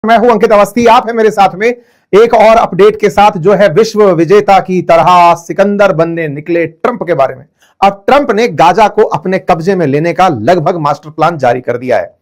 मैं हूं अंकित अवस्थी, आप है मेरे साथ में एक और अपडेट के साथ जो है विश्व विजेता की तरह सिकंदर बनने निकले ट्रंप के बारे में। अब ट्रंप ने गाजा को अपने कब्जे में लेने का लगभग मास्टर प्लान जारी कर दिया है।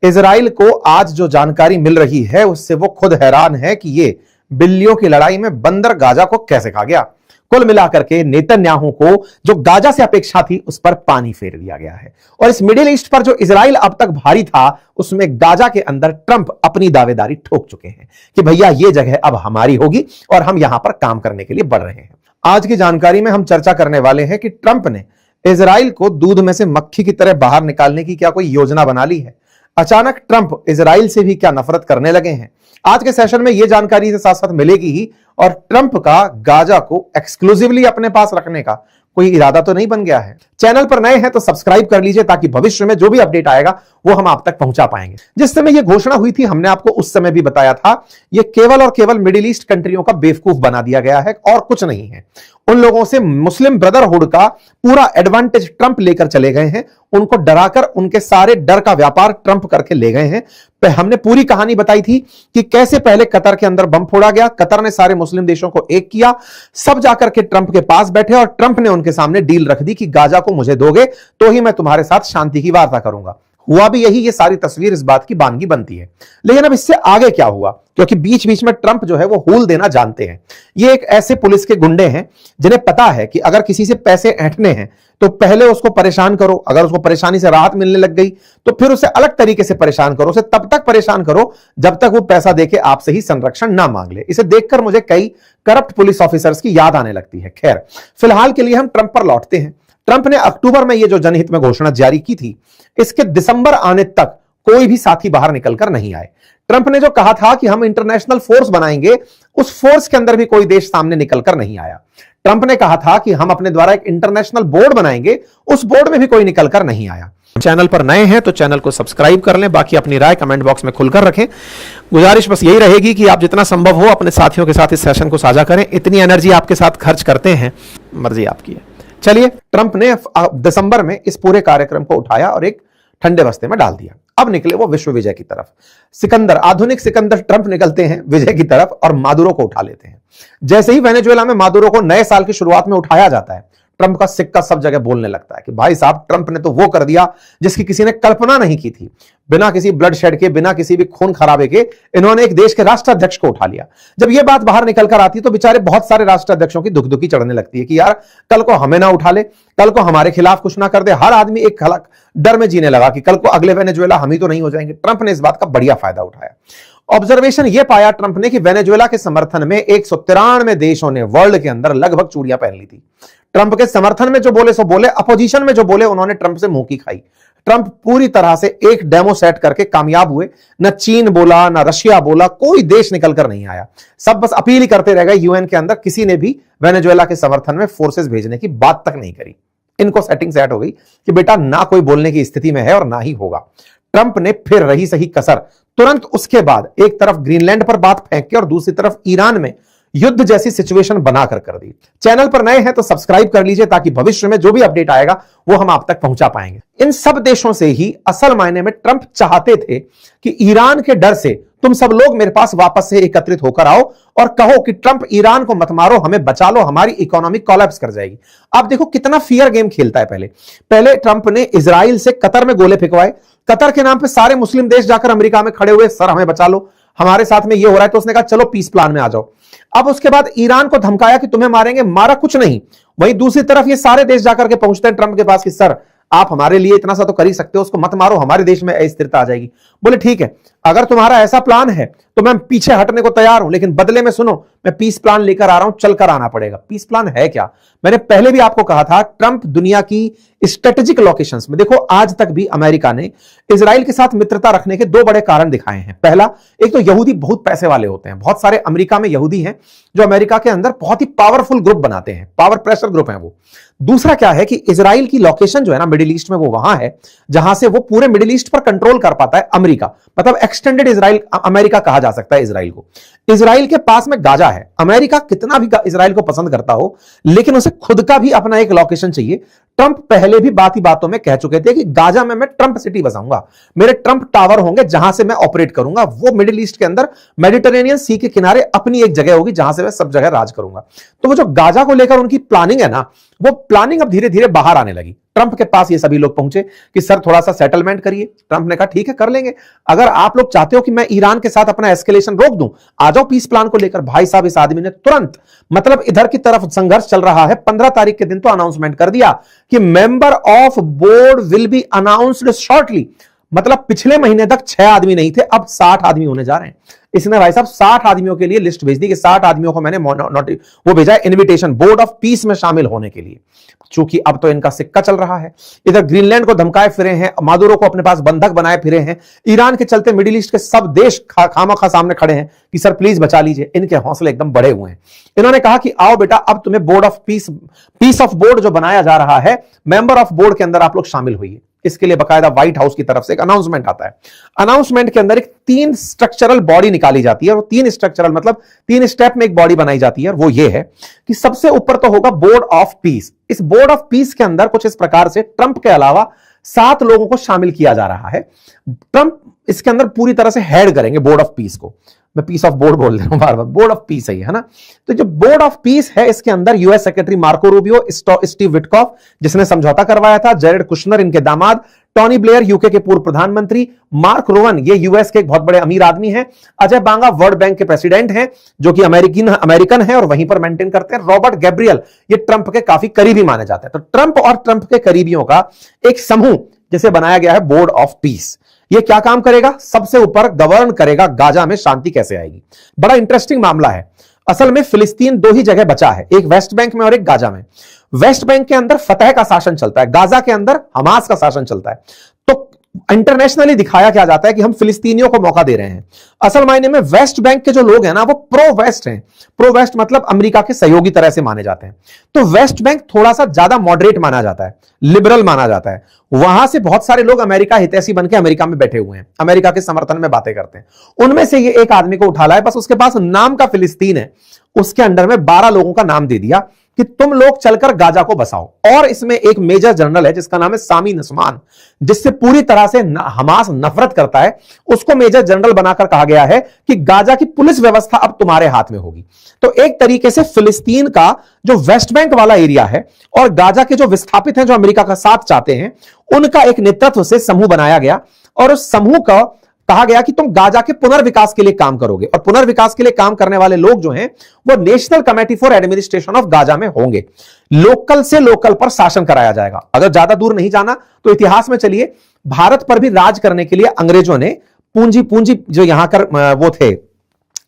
इजराइल को आज जो जानकारी मिल रही है उससे वो खुद हैरान है कि ये बिल्लियों की लड़ाई में बंदर गाजा को कैसे खा गया। कुल मिलाकर के नेतन्याहू को जो गाजा से अपेक्षा थी उस पर पानी फेर दिया गया है और इस मिडिल ईस्ट पर जो इजराइल अब तक भारी था उसमें गाजा के अंदर ट्रंप अपनी दावेदारी ठोक चुके हैं कि भैया ये जगह अब हमारी होगी और हम यहां पर काम करने के लिए बढ़ रहे हैं। आज की जानकारी में हम चर्चा करने वाले हैं कि ट्रंप ने इजराइल को दूध में से मक्खी की तरह बाहर निकालने की क्या कोई योजना बना ली है। अचानक ट्रंप इजराइल से भी क्या नफरत करने लगे हैं। आज के सेशन में यह जानकारी से साथ साथ मिलेगी ही और ट्रंप का गाजा को एक्सक्लूसिवली अपने पास रखने का कोई इरादा तो नहीं बन गया है। चैनल पर नए हैं तो सब्सक्राइब कर लीजिए ताकि भविष्य में जो भी अपडेट आएगा वो हम आप तक पहुंचा पाएंगे। जिस समय यह घोषणा हुई थी हमने आपको उस समय भी बताया था यह केवल और केवल मिडिल ईस्ट कंट्रियों का बेवकूफ बना दिया गया है और कुछ नहीं है। उन लोगों से मुस्लिम ब्रदरहुड का पूरा एडवांटेज ट्रंप लेकर चले गए हैं, उनको डराकर उनके सारे डर का व्यापार ट्रंप करके ले गए हैं। हमने पूरी कहानी बताई थी कि कैसे पहले कतर के अंदर बम फोड़ा गया, कतर ने सारे मुस्लिम देशों को एक किया, सब जाकर के ट्रंप के पास बैठे और ट्रंप ने उनके सामने डील रख दी कि गाजा को मुझे दोगे तो ही मैं तुम्हारे साथ शांति की वार्ता करूंगा। हुआ भी यही, ये सारी तस्वीर इस बात की बानगी बनती है। लेकिन अब इससे आगे क्या हुआ, क्योंकि बीच बीच में ट्रंप जो है वो हूल देना जानते हैं। ये एक ऐसे पुलिस के गुंडे हैं जिन्हें पता है कि अगर किसी से पैसे ऐंठने हैं तो पहले उसको परेशान करो, अगर उसको परेशानी से राहत मिलने लग गई तो फिर उसे अलग तरीके से परेशान करो, उसे तब तक परेशान करो जब तक वो पैसा देके आपसे ही संरक्षण ना मांग ले। इसे देखकर मुझे कई करप्ट पुलिस ऑफिसर्स की याद आने लगती है। खैर, फिलहाल के लिए हम ट्रंप पर लौटते हैं। ट्रंप ने अक्टूबर में ये जो जनहित में घोषणा जारी की थी, इसके दिसंबर आने तक कोई भी साथी बाहर निकलकर नहीं आए। ट्रंप ने जो कहा था कि हम इंटरनेशनल फोर्स बनाएंगे, उस फोर्स के अंदर भी कोई देश सामने निकलकर नहीं आया। ट्रंप ने कहा था कि हम अपने द्वारा एक इंटरनेशनल बोर्ड बनाएंगे, उस बोर्ड में भी कोई निकलकर नहीं आया। चैनल पर नए हैं तो चैनल को सब्सक्राइब कर लें, बाकी अपनी राय कमेंट बॉक्स में खुलकर रखें। गुजारिश बस यही रहेगी कि आप जितना संभव हो अपने साथियों के साथ इस सेशन को साझा करें। इतनी एनर्जी आपके साथ खर्च करते हैं, मर्जी आपकी है। चलिए, ट्रंप ने दिसंबर में इस पूरे कार्यक्रम को उठाया और एक ठंडे बस्ते में डाल दिया। अब निकले वो विश्व विजय की तरफ। सिकंदर, आधुनिक सिकंदर ट्रंप निकलते हैं विजय की तरफ और मादुरो को उठा लेते हैं। जैसे ही वेनेजुएला में मादुरो को नए साल की शुरुआत में उठाया जाता है, ट्रंप का सिक्का सब जगह बोलने लगता है कि भाई साहब, ट्रंप ने तो वो कर दिया जिसकी किसी ने कल्पना नहीं की थी। बिना किसी ब्लड शेड के, बिना किसी भी खून खराबे के इन्होंने एक देश के राष्ट्राध्यक्ष को उठा लिया। जब ये बात बाहर निकल कर आती तो बेचारे बहुत सारे राष्ट्राध्यक्षों की दुखी चढ़ने लगती है कि यार कल को हमें ना उठा ले, कल को हमारे खिलाफ कुछ ना कर दे। हर आदमी एक डर में जीने लगा कि कल को अगले वेनेजुएला हम ही तो नहीं हो जाएंगे। ट्रंप ने इस बात का बढ़िया फायदा उठाया। ऑब्जर्वेशन यह पाया ट्रंप ने कि वेनेजुएला के समर्थन में 193 देशों ने वर्ल्ड के अंदर लगभग चूड़ियां पहन ली थी। ट्रंप के समर्थन में जो बोले सो बोले, अपोजिशन में जो बोले उन्होंने ट्रंप से मुंह की खाई। ट्रंप पूरी तरह से एक डेमो सेट करके कामयाब हुए। न चीन बोला, न रशिया बोला, कोई देश निकलकर नहीं आया। सब बस अपील ही करते रह गए। यूएन के अंदर किसी ने भी वेनेजुएला के समर्थन में फोर्सेस भेजने की बात तक नहीं करी। इनको सेटिंग सेट हो गई कि बेटा ना कोई बोलने की स्थिति में है और ना ही होगा। ट्रंप ने फिर रही सही कसर तुरंत उसके बाद एक तरफ ग्रीनलैंड पर बात फेंक के और दूसरी तरफ ईरान में युद्ध जैसी सिचुएशन बनाकर कर दी। चैनल पर नए हैं तो सब्सक्राइब कर लीजिए ताकि भविष्य में जो भी अपडेट आएगा वो हम आप तक पहुंचा पाएंगे। इन सब देशों से ही असल मायने में ट्रंप चाहते थे कि ईरान के डर से तुम सब लोग मेरे पास वापस से एकत्रित होकर आओ और कहो कि ट्रंप ईरान को मत मारो, हमें बचा लो, हमारी इकोनॉमी कोलैप्स कर जाएगी। आप देखो कितना फियर गेम खेलता है। पहले ट्रंप ने इजराइल से कतर में गोले फेंकवाए। कतर के नाम पे सारे मुस्लिम देश जाकर अमेरिका में खड़े हुए, सर हमें बचा लो, हमारे साथ में ये हो रहा है। तो उसने कहा चलो पीस प्लान में आ जाओ। अब उसके बाद ईरान को धमकाया कि तुम्हें मारेंगे, मारा कुछ नहीं। वहीं दूसरी तरफ ये सारे देश जाकर के पहुंचते हैं ट्रंप के पास कि सर आप हमारे लिए इतना सा तो कर ही सकते हो, उसको मत मारो, हमारे देश में अस्थिरता आ जाएगी। बोले ठीक है, अगर तुम्हारा ऐसा प्लान है तो मैं पीछे हटने को तैयार हूं, लेकिन बदले में सुनो, मैं पीस प्लान लेकर आ रहा हूं, चलकर आना पड़ेगा। पीस प्लान है क्या? मैंने पहले भी आपको कहा था, ट्रंप दुनिया की स्ट्रेटेजिक लोकेशंस में, देखो आज तक भी अमेरिका ने इजराइल के साथ मित्रता रखने के दो बड़े कारण दिखाए हैं। पहला, एक तो यहूदी बहुत पैसे वाले होते हैं, बहुत सारे अमेरिका में यहूदी हैं जो अमेरिका के अंदर बहुत ही पावरफुल ग्रुप बनाते हैं, पावर प्रेशर ग्रुप है वो। दूसरा क्या है कि इजराइल की लोकेशन जो है ना मिडिल ईस्ट में, वो वहां है जहां से वो पूरे मिडिल ईस्ट पर कंट्रोल कर पाता है अमेरिका। मतलब एक्सटेंडेड इजराइल अमेरिका कहा जा सकता है इजराइल को। इजराइल के पास में गाजा है। अमेरिका कितना भी इजराइल को पसंद करता हो, लेकिन उसे खुद का भी अपना एक लोकेशन चाहिए। ट्रंप पहले भी बात ही बातों में कह चुके थे कि गाजा में मैं ट्रंप सिटी बसाऊंगा, मेरे ट्रंप टावर होंगे जहां से मैं ऑपरेट करूंगा, वो मिडिल ईस्ट के अंदर मेडिटेरेनियन सी के किनारे अपनी एक जगह होगी जहां से मैं सब जगह राज करूंगा। तो वो जो गाजा को लेकर उनकी प्लानिंग है ना, वो प्लानिंग अब धीरे धीरे बाहर आने लगी। ट्रंप के पास ये सभी लोग पहुंचे कि सर थोड़ा सा सेटलमेंट करिए। ट्रंप ने कहा ठीक है कर लेंगे, अगर आप लोग चाहते हो कि मैं ईरान के साथ अपना एस्केलेशन रोक दूं, आ जाओ पीस प्लान को लेकर। भाई साहब इस आदमी ने तुरंत, मतलब इधर की तरफ संघर्ष चल रहा है, 15 तारीख के दिन तो अनाउंसमेंट कर दिया कि member of board will be announced shortly. मतलब पिछले महीने तक 6 आदमी नहीं थे, अब 60 आदमी होने जा रहे हैं। इसने भाई साहब 60 आदमियों के लिए लिस्ट भेज दी कि 60 आदमियों को मैंने वो भेजा है इनविटेशन बोर्ड ऑफ पीस में शामिल होने के लिए। चूंकि अब तो इनका सिक्का चल रहा है, इधर ग्रीनलैंड को धमकाए फिरे हैं, मादुरो को अपने पास बंधक बनाए फिरे हैं, ईरान के चलते मिडिल ईस्ट के सब देश खामखा सामने खड़े हैं कि सर प्लीज बचा लीजिए। इनके हौसले एकदम बढ़े हुए हैं। इन्होंने कहा कि आओ बेटा, अब तुम्हें board of piece of board जो बनाया जा रहा है, मेंबर ऑफ बोर्ड के अंदर आप लोग शामिल होइए। इसके लिए बकायदा व्हाइट हाउस की तरफ से एक अनाउंसमेंट आता है। अनाउंसमेंट के अंदर एक 3 स्ट्रक्चरल बॉडी निकाली जाती है, और 3 स्ट्रक्चरल मतलब 3 स्टेप में एक बॉडी बनाई जाती है। और वो ये है कि सबसे ऊपर तो होगा बोर्ड ऑफ पीस। इस बोर्ड ऑफ पीस के अंदर कुछ इस प्रकार से ट्रंप के अलावा 7 लोगों को शामिल किया जा रहा है। ट्रंप इसके अंदर पूरी तरह से हेड करेंगे बोर्ड ऑफ पीस को। मैं पीस ऑफ बोर्ड बोल रहा हूं बार बार, बोर्ड ऑफ पीस है ना। तो जो बोर्ड ऑफ पीस है, इसके अंदर US secretary Marco Rubio, Steve Witkoff जिसने समझौता करवाया था, जेरेड कुशनर इनके दामाद, टॉनी ब्लेयर यूके के पूर्व प्रधानमंत्री, मार्क रोवन ये यूएस के एक बहुत बड़े अमीर आदमी हैं, अजय बांगा वर्ल्ड बैंक के प्रेसिडेंट हैं जो कि अमेरिकन है और वहीं पर मेंटेन करते हैं, रॉबर्ट गैब्रियल ये ट्रंप के काफी करीबी माने जाते हैं। तो ट्रंप और ट्रंप के करीबियों का एक समूह जिसे बनाया गया है बोर्ड ऑफ पीस। ये क्या काम करेगा? सबसे ऊपर गवर्न करेगा गाजा में शांति कैसे आएगी। बड़ा इंटरेस्टिंग मामला है। असल में फिलिस्तीन 2 ही जगह बचा है, एक वेस्ट बैंक में और एक गाजा में। वेस्ट बैंक के अंदर फतह का शासन चलता है, गाजा के अंदर हमास का शासन चलता है। तो इंटरनेशनली दिखाया क्या जाता है कि हम फिलिस्तीनियों को मौका दे रहे हैं। असल मायने में वेस्ट बैंक के जो लोग हैं ना, वो प्रो वेस्ट हैं। प्रो वेस्ट मतलब अमेरिका के सहयोगी तरह से माने जाते हैं। तो वेस्ट बैंक थोड़ा सा ज्यादा मॉडरेट माना जाता है, लिबरल माना जाता है। वहां से बहुत सारे लोग अमेरिका हितैषी बन के अमेरिका में बैठे हुए हैं, अमेरिका के समर्थन में बातें करते हैं। उनमें से ये एक आदमी को उठा लाए, बस उसके पास नाम का फिलिस्तीन है, उसके अंडर में 12 लोगों का नाम दे दिया कि तुम लोग चलकर गाजा को बसाओ। और इसमें एक मेजर जनरल है जिसका नाम है सामी नस्मान, जिससे पूरी तरह से हमास नफरत करता है। उसको मेजर जनरल बनाकर कहा गया है कि गाजा की पुलिस व्यवस्था अब तुम्हारे हाथ में होगी। तो एक तरीके से फिलिस्तीन का जो वेस्ट बैंक वाला एरिया है और गाजा के जो विस्थापित हैं जो अमेरिका का साथ चाहते हैं, उनका एक नेतृत्व से समूह बनाया गया और उस समूह का कहा गया कि तुम गाजा के पुनर्विकास के लिए काम करोगे। और पुनर्विकास के लिए काम करने वाले लोग जो हैं वो national committee for administration of Gaza में होंगे। लोकल से लोकल पर शासन कराया जाएगा। अगर ज्यादा दूर नहीं जाना तो इतिहास में चलिए, भारत पर भी राज करने के लिए अंग्रेजों ने पूंजी जो यहां कर वो थे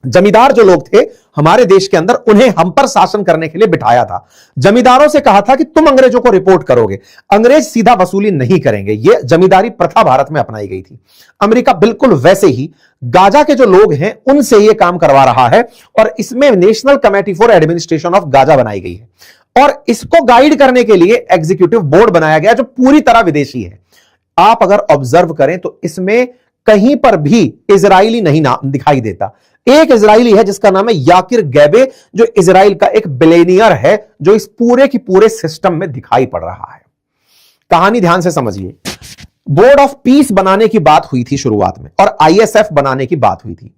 जमींदार जो लोग थे हमारे देश के अंदर, उन्हें हम पर शासन करने के लिए बिठाया था। जमींदारों से कहा था कि तुम अंग्रेजों को रिपोर्ट करोगे, अंग्रेज सीधा वसूली नहीं करेंगे। यह जमींदारी प्रथा भारत में अपनाई गई थी। अमेरिका बिल्कुल वैसे ही गाजा के जो लोग हैं उनसे यह काम करवा रहा है और इसमें national committee for administration of Gaza बनाई गई है। और इसको गाइड करने के लिए एग्जीक्यूटिव बोर्ड बनाया गया जो पूरी तरह विदेशी है। आप अगर ऑब्जर्व करें तो इसमें कहीं पर भी इजरायली नहीं नाम दिखाई देता। एक इजरायली है जिसका नाम है याकिर गैबे, जो इजराइल का एक बिलियनियर है, जो इस पूरे की पूरे सिस्टम में दिखाई पड़ रहा है। कहानी ध्यान से समझिए। बोर्ड ऑफ पीस बनाने की बात हुई थी शुरुआत में और आईएसएफ बनाने की बात हुई थी।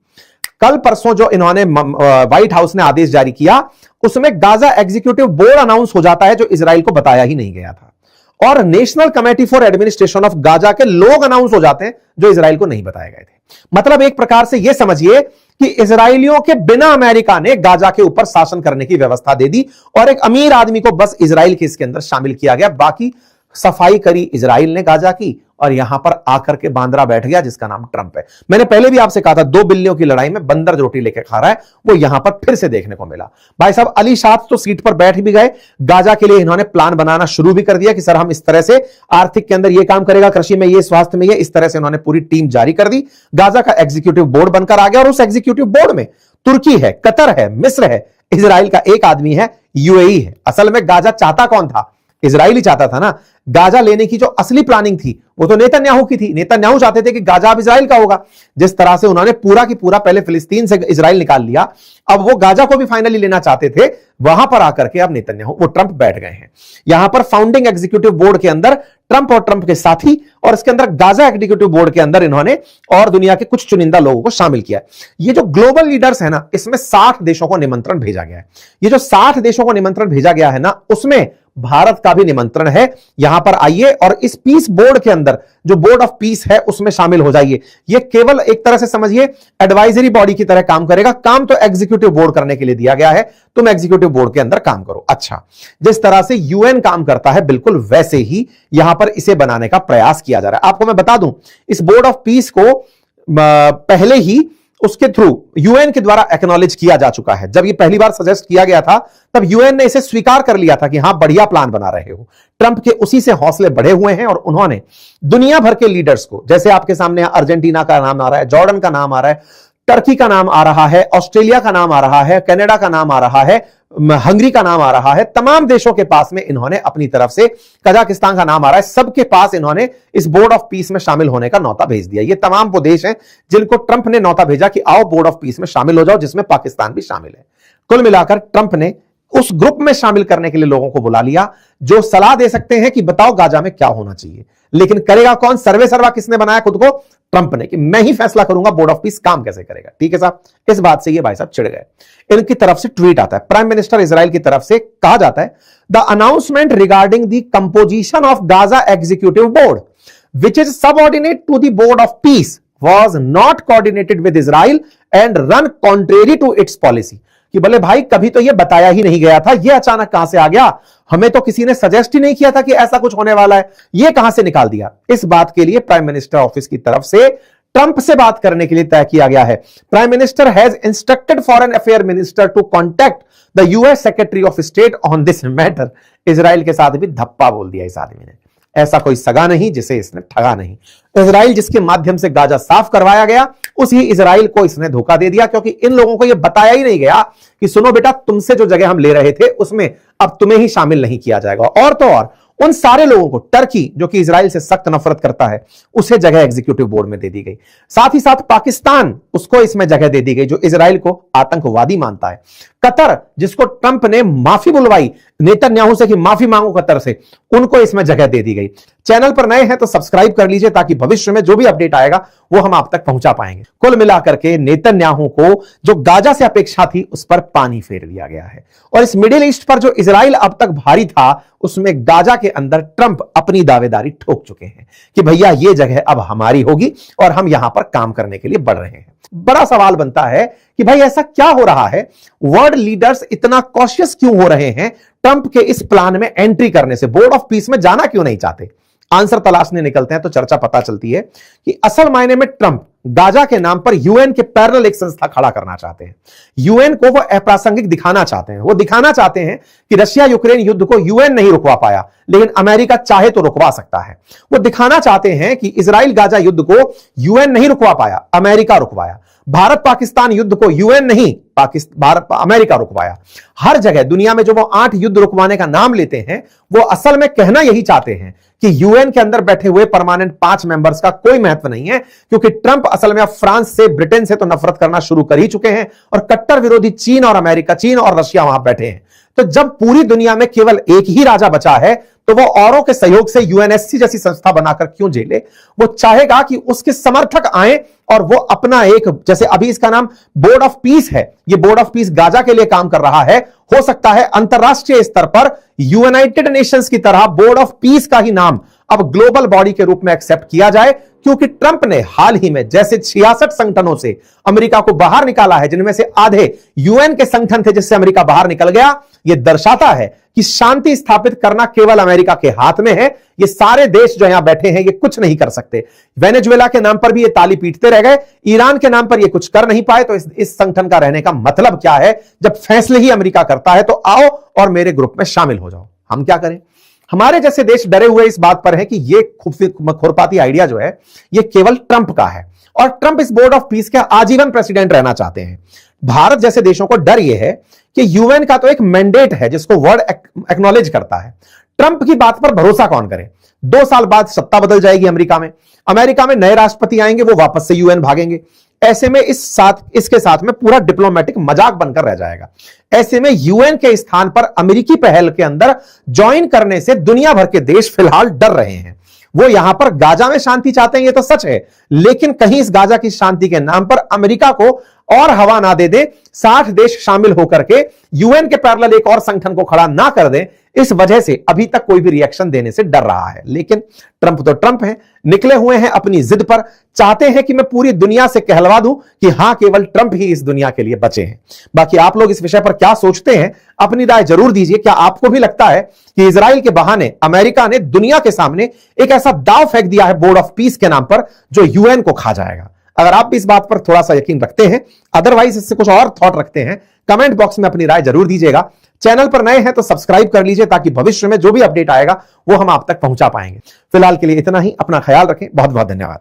कल परसों जो इन्होंने व्हाइट हाउस ने आदेश जारी किया उसमें गाजा एग्जीक्यूटिव बोर्ड अनाउंस हो जाता है जो इजराइल को बताया ही नहीं गया था, और national committee for administration of Gaza के लोग अनाउंस हो जाते हैं जो इजराइल को नहीं बताए गए थे। मतलब एक प्रकार से यह समझिए कि इजराइलियों के बिना अमेरिका ने गाजा के ऊपर शासन करने की व्यवस्था दे दी और एक अमीर आदमी को बस इजराइल के इसके अंदर शामिल किया गया। बाकी सफाई करी इजराइल ने गाजा की और यहां पर आकर के बांद्रा बैठ गया जिसका नाम ट्रंप है। मैंने पहले भी आपसे कहा था 2 बिल्लियों की लड़ाई में बंदर रोटी लेकर खा रहा है, वो यहां पर फिर से देखने को मिला। भाई साहब अली शाह तो सीट पर बैठ भी गए, गाजा के लिए इन्होंने प्लान बनाना शुरू भी कर दिया कि सर हम इस तरह से आर्थिक के अंदर ये काम करेगा, कृषि में ये, स्वास्थ्य में ये, इस तरह से उन्होंने पूरी टीम जारी कर दी। गाजा का एग्जीक्यूटिव बोर्ड बनकर आ गया और उस एग्जीक्यूटिव बोर्ड में तुर्की है, कतर है, मिस्र है, इजराइल का एक आदमी है, यूएई है। असल में गाजा चाहता कौन था? इजराइल ही चाहता था ना। गाजा लेने की जो असली प्लानिंग थी वो तो नेतन्याहू की थी। नेतन्याहू चाहते थे कि गाजा अब इजराइल का होगा। जिस तरह से उन्होंने पूरा की पूरा पहले फिलिस्तीन से इजराइल निकाल लिया, अब वो गाजा को भी फाइनली लेना चाहते थे, वहां पर आकर के अब नेतन्याहू वो ट्रंप बैठ गए हैं। यहां पर फाउंडिंग एग्जीक्यूटिव बोर्ड के अंदर ट्रंप और ट्रंप के साथी, और इसके अंदर गाजा एग्जीक्यूटिव बोर्ड के अंदर इन्होंने और दुनिया के कुछ चुनिंदा लोगों को शामिल किया। ये जो ग्लोबल लीडर्स है ना, इसमें 60 देशों को निमंत्रण भेजा गया है। ये जो 60 देशों को निमंत्रण भेजा गया है ना, उसमें भारत का भी निमंत्रण है। यहां पर आइए और इस पीस बोर्ड के अंदर जो बोर्ड ऑफ पीस है उसमें शामिल हो जाइए। ये केवल एक तरह से समझिए एडवाइजरी बॉडी की तरह काम करेगा। काम तो एग्जीक्यूटिव बोर्ड करने के लिए दिया गया है, तुम एग्जीक्यूटिव बोर्ड के अंदर काम करो। अच्छा, जिस तरह से यूएन काम करता है बिल्कुल वैसे ही यहां पर इसे बनाने का प्रयास किया जा रहा है। आपको मैं बता दूं, इस बोर्ड ऑफ पीस को पहले ही उसके थ्रू यूएन के द्वारा एक्नॉलेज किया जा चुका है। जब ये पहली बार सजेस्ट किया गया था तब यूएन ने इसे स्वीकार कर लिया था कि हां बढ़िया प्लान बना रहे हो। ट्रंप के उसी से हौसले बढ़े हुए हैं और उन्होंने दुनिया भर के लीडर्स को, जैसे आपके सामने अर्जेंटीना का नाम आ रहा है, जॉर्डन का नाम आ रहा है, टर्की का नाम आ रहा है, ऑस्ट्रेलिया का नाम आ रहा है, कनाडा का नाम आ रहा है, हंगरी का नाम आ रहा है, तमाम देशों के पास में इन्होंने अपनी तरफ से, कजाकिस्तान का नाम आ रहा है, सबके पास इन्होंने इस बोर्ड ऑफ पीस में शामिल होने का न्योता भेज दिया। ये तमाम वो देश हैं जिनको ट्रंप ने न्योता भेजा कि आओ बोर्ड ऑफ पीस में शामिल हो जाओ, जिसमें पाकिस्तान भी शामिल है। कुल मिलाकर ट्रंप ने उस ग्रुप में शामिल करने के लिए लोगों को बुला लिया जो सलाह दे सकते हैं कि बताओ गाजा में क्या होना चाहिए। लेकिन करेगा कौन? सर्वे सर्वा किसने बनाया खुद को? ट्रंप ने, कि मैं ही फैसला करूंगा बोर्ड ऑफ पीस काम कैसे करेगा। ठीक है साहब, इस बात से ये भाई साहब चिढ़ गए। इनकी तरफ से ट्वीट आता है, प्राइम मिनिस्टर इजराइल की तरफ से कहा जाता है, the announcement regarding the composition of Gaza executive board which is subordinate to the board of peace was not coordinated with Israel and run contrary to its policy। कि बोले भाई कभी तो ये बताया ही नहीं गया था, ये अचानक कहां से आ गया? हमें तो किसी ने सजेस्ट ही नहीं किया था कि ऐसा कुछ होने वाला है, ये कहां से निकाल दिया? इस बात के लिए प्राइम मिनिस्टर ऑफिस की तरफ से ट्रंप से बात करने के लिए तय किया गया है। Prime minister has instructed foreign affair minister to contact the US secretary of state on this matter. Israel के साथ भी धप्पा बोल दिया इस आदमी ने। ऐसा कोई सगा नहीं जिसे इसने ठगा नहीं। इजराइल जिसके माध्यम से गाजा साफ करवाया गया, उसी इजराइल को इसने धोखा दे दिया, क्योंकि इन लोगों को यह बताया ही नहीं गया कि सुनो बेटा, तुमसे जो जगह हम ले रहे थे उसमें अब तुम्हें ही शामिल नहीं किया जाएगा। और तो और उन सारे लोगों को, टर्की जो कि इजराइल से सख्त नफरत करता है, उसे जगह एग्जीक्यूटिव बोर्ड में दे दी गई। साथ ही साथ पाकिस्तान, उसको इसमें जगह दे दी गई जो इजराइल को आतंकवादी मानता है। कतर, जिसको ट्रंप ने माफी बुलवाई नेतन्याहू से कि माफी मांगो कतर से, उनको इसमें जगह दे दी गई। चैनल पर नए हैं तो सब्सक्राइब कर लीजिए ताकि भविष्य में जो भी अपडेट आएगा वो हम आप तक पहुंचा पाएंगे। कुल मिलाकर के नेतन्याहू को जो गाजा से अपेक्षा थी उस पर पानी फेर दिया गया है। और इस मिडिल ईस्ट पर जो इजराइल अब तक भारी था, उसमें गाजा के अंदर ट्रंप अपनी दावेदारी ठोक चुके हैं कि भैया ये जगह अब हमारी होगी और हम यहां पर काम करने के लिए बढ़ रहे हैं। बड़ा सवाल बनता है कि भाई ऐसा क्या हो रहा है? वर्ल्ड लीडर्स इतना कॉशियस क्यों हो रहे हैं ट्रंप के इस प्लान में एंट्री करने से? बोर्ड ऑफ पीस में जाना क्यों नहीं चाहते? आंसर तलाशने निकलते हैं तो चर्चा पता चलती है कि असल मायने में ट्रंप गाजा के नाम पर यूएन के पैरेलल एक संस्था खड़ा करना चाहते हैं। यूएन को वो अप्रासंगिक दिखाना चाहते हैं। वो दिखाना चाहते हैं कि रशिया यूक्रेन युद्ध को यूएन नहीं रुकवा पाया, लेकिन अमेरिका चाहे तो रुकवा सकता है। वो दिखाना चाहते हैं कि इजराइल गाजा युद्ध को यूएन नहीं रुकवा पाया, अमेरिका रुकवाया। भारत पाकिस्तान युद्ध को यूएन नहीं, अमेरिका रुकवाया। हर जगह दुनिया में जो वो 8 युद्ध रुकवाने का नाम लेते हैं, वो असल में कहना यही चाहते हैं कि यूएन के अंदर बैठे हुए परमानेंट 5 मेंबर्स का कोई महत्व नहीं है, क्योंकि ट्रंप असल में अब फ्रांस से, ब्रिटेन से तो नफरत करना शुरू कर ही चुके हैं और कट्टर विरोधी चीन और अमेरिका, चीन और रशिया वहां बैठे हैं। तो जब पूरी दुनिया में केवल एक ही राजा बचा है तो वो औरों के सहयोग से यूएनएससी जैसी संस्था बनाकर क्यों झेले? वो चाहेगा कि उसके समर्थक आए और वो अपना एक, जैसे अभी इसका नाम बोर्ड ऑफ पीस है, ये बोर्ड ऑफ पीस गाजा के लिए काम कर रहा है। हो सकता है अंतरराष्ट्रीय स्तर पर यूनाइटेड नेशंस की तरह बोर्ड ऑफ पीस का ही नाम अब ग्लोबल बॉडी के रूप में एक्सेप्ट किया जाए, क्योंकि ट्रंप ने हाल ही में जैसे 66 संगठनों से अमेरिका को बाहर निकाला है, जिनमें से आधे यूएन के संगठन थे जिससे अमेरिका बाहर निकल गया। यह दर्शाता है कि शांति स्थापित करना केवल अमेरिका के हाथ में है। ये सारे देश जो यहां बैठे हैं ये कुछ नहीं कर सकते। वेनेजुएला के नाम पर भी ये ताली पीटते रह गए, ईरान के नाम पर ये कुछ कर नहीं पाए। तो इस संगठन का रहने का मतलब क्या है? जब फैसले ही अमेरिका करता है तो आओ और मेरे ग्रुप में शामिल हो जाओ। हम क्या करें? हमारे जैसे देश डरे हुए इस बात पर हैं कि ये खुरपाती आइडिया जो है ये केवल ट्रंप का है और ट्रंप इस बोर्ड ऑफ पीस के आजीवन प्रेसिडेंट रहना चाहते हैं। भारत जैसे देशों को डर यह है कि यूएन का तो एक मैंडेट है जिसको वर्ल्ड एक्नॉलेज करता है। ट्रंप की बात पर भरोसा कौन करे? 2 साल बाद सत्ता बदल जाएगी अमेरिका में नए राष्ट्रपति आएंगे, वो वापस से यूएन भागेंगे। ऐसे में इसके साथ में पूरा डिप्लोमेटिक मजाक बनकर रह जाएगा। ऐसे में यूएन के स्थान पर अमेरिकी पहल के अंदर ज्वाइन करने से दुनिया भर के देश फिलहाल डर रहे हैं। वो यहां पर गाजा में शांति चाहते हैं, ये तो सच है, लेकिन कहीं इस गाजा की शांति के नाम पर अमेरिका को और हवा ना दे दे, 60 देश शामिल होकर के यूएन के पैरेलल एक और संगठन को खड़ा ना कर दे, इस वजह से अभी तक कोई भी रिएक्शन देने से डर रहा है। लेकिन ट्रंप तो ट्रंप है, निकले हुए हैं अपनी जिद पर, चाहते हैं कि मैं पूरी दुनिया से कहलवा दूं कि हां, केवल ट्रंप ही इस दुनिया के लिए बचे हैं। बाकी आप लोग इस विषय पर क्या सोचते हैं, अपनी राय जरूर दीजिए। क्या आपको भी लगता है कि इजराइल के बहाने अमेरिका ने दुनिया के सामने एक ऐसा दांव फेंक दिया है बोर्ड ऑफ पीस के नाम पर, जो यूएन को खा जाएगा? अगर आप भी इस बात पर थोड़ा सा यकीन रखते हैं, अदरवाइज इससे कुछ और थॉट रखते हैं, कमेंट बॉक्स में अपनी राय जरूर दीजिएगा। चैनल पर नए हैं तो सब्सक्राइब कर लीजिए, ताकि भविष्य में जो भी अपडेट आएगा वो हम आप तक पहुंचा पाएंगे। फिलहाल के लिए इतना ही। अपना ख्याल रखें। बहुत बहुत धन्यवाद।